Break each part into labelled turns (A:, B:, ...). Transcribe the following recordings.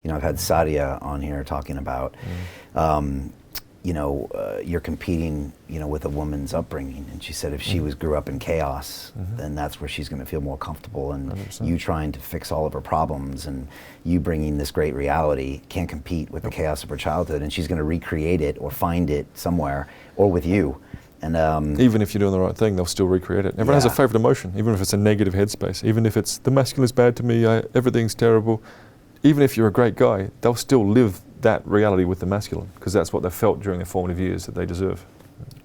A: I've had Sadia on here talking about, you're competing, with a woman's upbringing. And she said if she grew up in chaos, then that's where she's going to feel more comfortable. And
B: 100%.
A: you trying to fix all of her problems and you bringing this great reality can't compete with the chaos of her childhood. And she's going to recreate it or find it somewhere or with you. And
B: even if you're doing the right thing, they'll still recreate it. Everyone has a favorite emotion, even if it's a negative headspace. Even if it's the masculine is bad to me, everything's terrible. Even if you're a great guy, they'll still live that reality with the masculine because that's what they felt during their formative years that they deserve.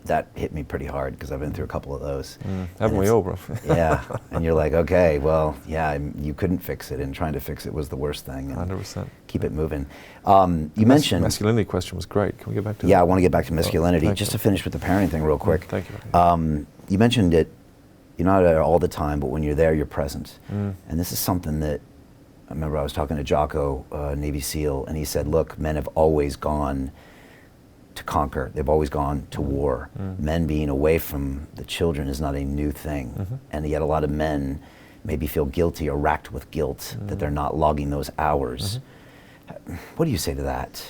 A: That hit me pretty hard because I've been through a couple of those.
B: Haven't we all, bro?
A: Yeah, and you're like, okay, well, yeah, you couldn't fix it, and trying to fix it was the worst thing.
B: 100%.
A: Keep it moving. You mentioned
B: masculinity question was great. Can we get back to that?
A: Yeah, I want to get back to masculinity.
B: Thank
A: Just
B: you.
A: to finish with the parenting thing real quick.
B: Thank you.
A: You mentioned it, you're not there all the time, but when you're there, you're present. And this is something that, I remember I was talking to Jocko, Navy SEAL, and he said, look, men have always gone to conquer. They've always gone to war. Men being away from the children is not a new thing. And yet a lot of men maybe feel guilty or racked with guilt that they're not logging those hours. What do you say to that?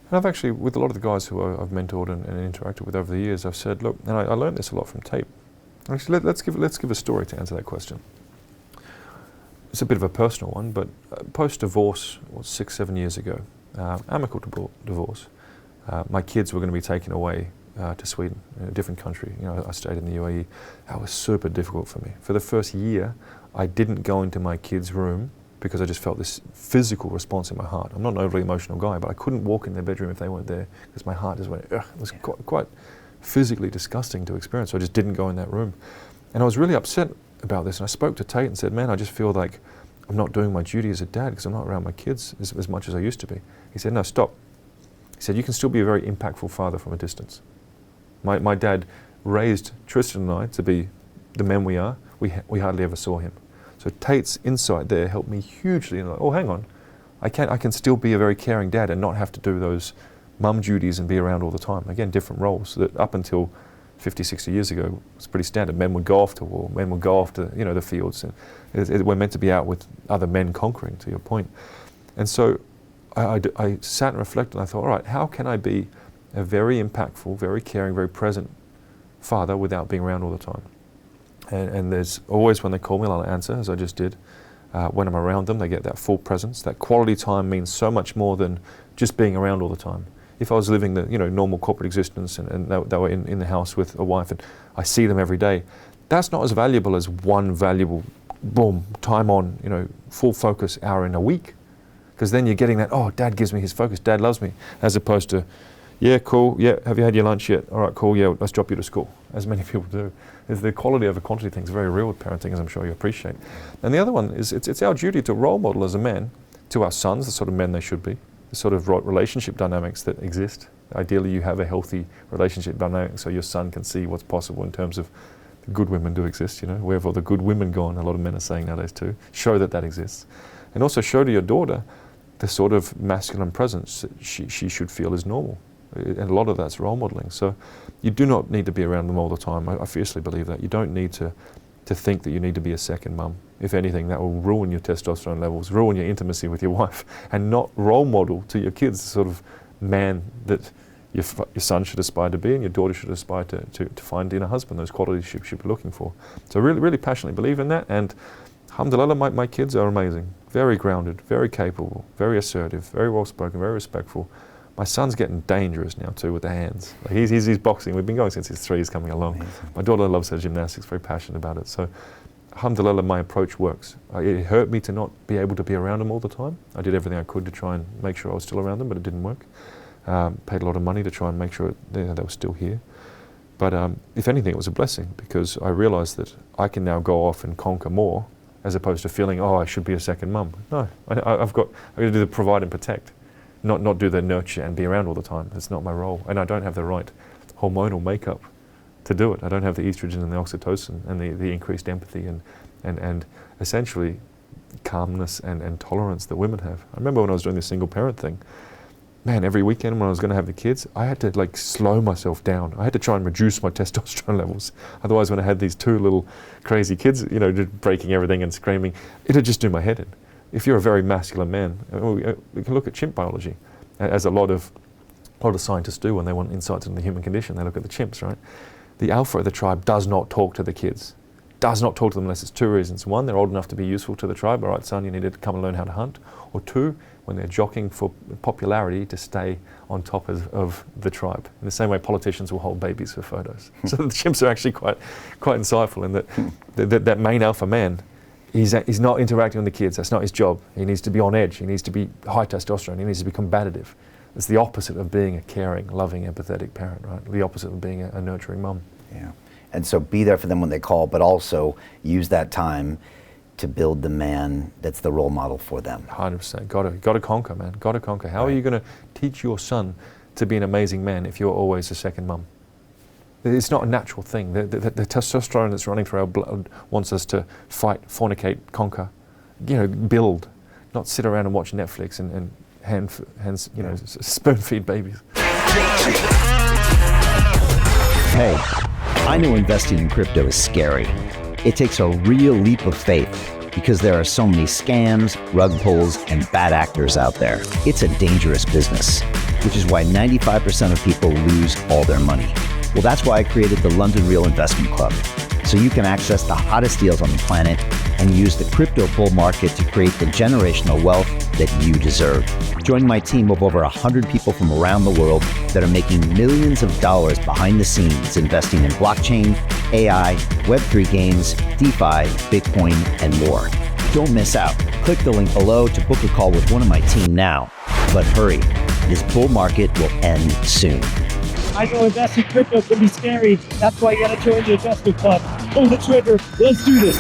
B: And I've actually, with a lot of the guys who I've mentored and interacted with over the years, I've said, look, and I learned this a lot from tape. Actually, let's give a story to answer that question. It's a bit of a personal one, but post-divorce, 6-7 years ago, amicable divorce, my kids were going to be taken away to Sweden, in a different country. I stayed in the UAE. That was super difficult for me. For the first year, I didn't go into my kids' room because I just felt this physical response in my heart. I'm not an overly emotional guy, but I couldn't walk in their bedroom if they weren't there because my heart just went, ugh. It was quite physically disgusting to experience, so I just didn't go in that room. And I was really upset about this, and I spoke to Tate and said, man, I just feel like I'm not doing my duty as a dad because I'm not around my kids as much as I used to be. He said, no, stop. He said, you can still be a very impactful father from a distance. My dad raised Tristan and I to be the men we are. We hardly ever saw him. So Tate's insight there helped me hugely. And like, oh, hang on, I can still be a very caring dad and not have to do those mum duties and be around all the time. Again, different roles that up until 50, 60 years ago, it was pretty standard. Men would go off to war, men would go off to the fields. And we're meant to be out with other men conquering, to your point. And so I sat and reflected and I thought, all right, how can I be a very impactful, very caring, very present father without being around all the time? And there's always, when they call me, I'll answer, as I just did. When I'm around them, they get that full presence. That quality time means so much more than just being around all the time. If I was living the normal corporate existence and they were in the house with a wife and I see them every day, that's not as valuable as one valuable, boom, time on, full focus hour in a week. Because then you're getting that, oh, dad gives me his focus, dad loves me, as opposed to, yeah, cool, yeah, have you had your lunch yet? All right, cool, yeah, let's drop you to school, as many people do. The quality over quantity thing is very real with parenting, as I'm sure you appreciate. And the other one is it's our duty to role model as a man to our sons, the sort of men they should be, the sort of relationship dynamics that exist. Ideally, you have a healthy relationship dynamic so your son can see what's possible in terms of the good women do exist, where have all the good women gone? A lot of men are saying nowadays too. Show that exists. And also show to your daughter the sort of masculine presence that she should feel is normal. And a lot of that's role modeling. So you do not need to be around them all the time. I fiercely believe that. You don't need to think that you need to be a second mum. If anything, that will ruin your testosterone levels, ruin your intimacy with your wife, and not role model to your kids the sort of man that your son should aspire to be and your daughter should aspire to find in a husband, those qualities she should be looking for. So really, really passionately believe in that. And alhamdulillah, my kids are amazing. Very grounded, very capable, very assertive, very well spoken, very respectful. My son's getting dangerous now too with the hands. Like he's boxing. We've been going since he's 3. He's coming along. Amazing. My daughter loves her gymnastics, very passionate about it. So alhamdulillah, my approach works. It hurt me to not be able to be around them all the time. I did everything I could to try and make sure I was still around them, but it didn't work. Paid a lot of money to try and make sure they were still here. But if anything, it was a blessing because I realized that I can now go off and conquer more as opposed to feeling, oh, I should be a second mum. No, I've got to do the provide and protect, not do the nurture and be around all the time. That's not my role. And I don't have the right hormonal makeup to do it. I don't have the estrogen and the oxytocin and the increased empathy and essentially calmness and tolerance that women have. I remember when I was doing the single parent thing, man, every weekend when I was going to have the kids, I had to slow myself down. I had to try and reduce my testosterone levels. Otherwise, when I had these 2 little crazy kids, just breaking everything and screaming, it'd just do my head in. if you're a very masculine man, we can look at chimp biology, as a lot of scientists do when they want insights into the human condition. They look at the chimps, right? The alpha of the tribe does not talk to the kids. Does not talk to them unless it's two reasons. One, they're old enough to be useful to the tribe. All right, son, you need to come and learn how to hunt. Or two, when they're jockeying for popularity to stay on top of the tribe. In the same way politicians will hold babies for photos. So the chimps are actually quite insightful in that main alpha man, he's not interacting with the kids. That's not his job. He needs to be on edge. He needs to be high testosterone. He needs to be combative. It's the opposite of being a caring, loving, empathetic parent, right? The opposite of being a nurturing mum.
A: Yeah. And so be there for them when they call, but also use that time to build the man that's the role model for them.
B: 100%. Got to conquer, man. Got to conquer. How are you going to teach your son to be an amazing man if you're always a second mum? It's not a natural thing. The testosterone that's running through our blood wants us to fight, fornicate, conquer, build, not sit around and watch Netflix and hands, spoon feed babies.
C: Hey, I know investing in crypto is scary. It takes a real leap of faith because there are so many scams, rug pulls, and bad actors out there. It's a dangerous business, which is why 95% of people lose all their money. Well, that's why I created the London Real Investment Club, so you can access the hottest deals on the planet and use the crypto bull market to create the generational wealth that you deserve. Join my team of over 100 people from around the world that are making millions of dollars behind the scenes investing in blockchain, AI, Web3 games, DeFi, Bitcoin, and more. Don't miss out. Click the link below to book a call with one of my team now. But hurry, this bull market will end soon.
D: I know investing crypto can be scary. That's why you gotta join the investment club. Pull the trigger. Let's do this.